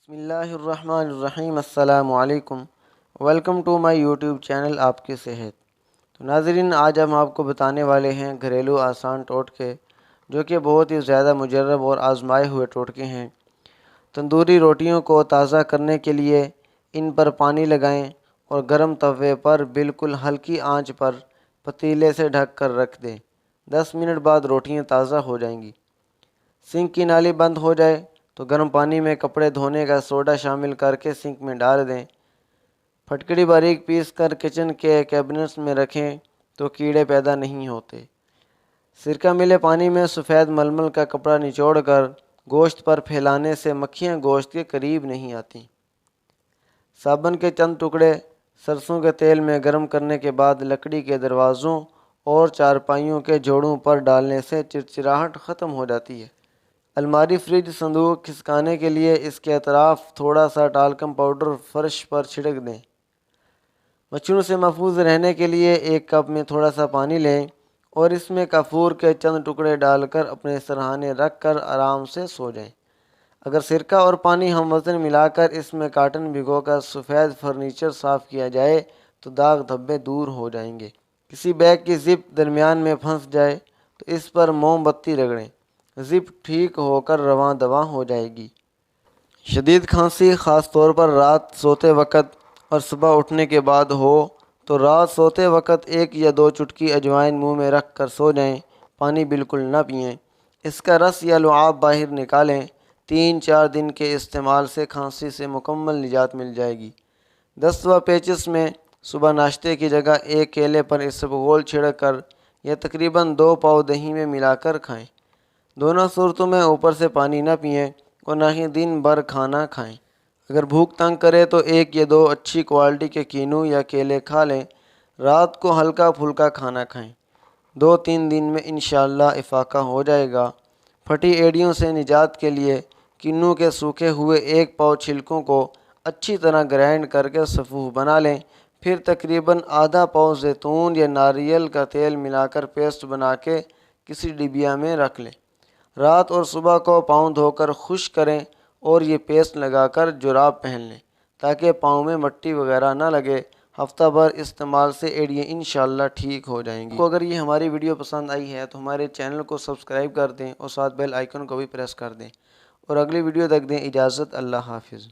بسم اللہ الرحمن الرحیم۔ السلام علیکم، welcome to my YouTube channel آپ کی صحت۔ تو ناظرین، آج ہم آپ کو بتانے والے ہیں گھریلو آسان ٹوٹکے، جو کہ بہت ہی زیادہ مجرب اور آزمائے ہوئے ٹوٹکے ہیں۔ تندوری روٹیوں کو تازہ کرنے کے لیے ان پر پانی لگائیں اور گرم توے پر بالکل ہلکی آنچ پر پتیلے سے ڈھک کر رکھ دیں۔ 10 منٹ بعد روٹیاں تازہ ہو جائیں گی۔ سنک کی نالی بند ہو جائے تو گرم پانی میں کپڑے دھونے کا سوڈا شامل کر کے سنک میں ڈال دیں۔ پھٹکڑی باریک پیس کر کچن کے کیبنٹس میں رکھیں تو کیڑے پیدا نہیں ہوتے۔ سرکہ ملے پانی میں سفید ململ کا کپڑا نچوڑ کر گوشت پر پھیلانے سے مکھیاں گوشت کے قریب نہیں آتیں۔ صابن کے چند ٹکڑے سرسوں کے تیل میں گرم کرنے کے بعد لکڑی کے دروازوں اور چارپائیوں کے جوڑوں پر ڈالنے سے چرچراہٹ ختم ہو جاتی ہے۔ الماری، فریج، صندوق کھسکانے کے لیے اس کے اطراف تھوڑا سا ٹالکم پاؤڈر فرش پر چھڑک دیں۔ مچھروں سے محفوظ رہنے کے لیے ایک کپ میں تھوڑا سا پانی لیں اور اس میں کافور کے چند ٹکڑے ڈال کر اپنے سرہانے رکھ کر آرام سے سو جائیں۔ اگر سرکہ اور پانی ہم وزن ملا کر اس میں کاٹن بھگو کر سفید فرنیچر صاف کیا جائے تو داغ دھبے دور ہو جائیں گے۔ کسی بیگ کی زپ درمیان میں پھنس جائے تو اس پر موم بتی رگڑیں، زپ ٹھیک ہو کر رواں دواں ہو جائے گی۔ شدید کھانسی خاص طور پر رات سوتے وقت اور صبح اٹھنے کے بعد ہو تو رات سوتے وقت 1 یا 2 چٹکی اجوائن منہ میں رکھ کر سو جائیں۔ پانی بالکل نہ پئیں، اس کا رس یا لعاب باہر نکالیں۔ 3-4 دن کے استعمال سے کھانسی سے مکمل نجات مل جائے گی۔ دست و پیچس میں صبح ناشتے کی جگہ 1 کیلے پر اسبغول چھڑک کر یا تقریباً 2 پاؤ دہی میں ملا کر کھائیں۔ دونوں صورتوں میں اوپر سے پانی نہ پئیں اور نہ ہی دن بھر کھانا کھائیں۔ اگر بھوک تنگ کرے تو 1 یا 2 اچھی کوالٹی کے کینو یا کیلے کھا لیں۔ رات کو ہلکا پھلکا کھانا کھائیں۔ 2-3 دن میں انشاءاللہ افاقہ ہو جائے گا۔ پھٹی ایڑیوں سے نجات کے لیے کینو کے سوکھے ہوئے 1 پاؤ چھلکوں کو اچھی طرح گرائنڈ کر کے صفوف بنا لیں، پھر تقریباً آدھا پاؤ زیتون یا ناریل کا تیل ملا کر پیسٹ بنا کے کسی ڈبیا میں رکھ لیں۔ رات اور صبح کو پاؤں دھو کر خشک کریں اور یہ پیسٹ لگا کر جراب پہن لیں تاکہ پاؤں میں مٹی وغیرہ نہ لگے۔ ہفتہ بھر استعمال سے ایڑیاں انشاءاللہ ٹھیک ہو جائیں گی۔ اگر یہ ہماری ویڈیو پسند آئی ہے تو ہمارے چینل کو سبسکرائب کر دیں اور ساتھ بیل آئیکن کو بھی پریس کر دیں، اور اگلی ویڈیو تک دیں اجازت۔ اللہ حافظ۔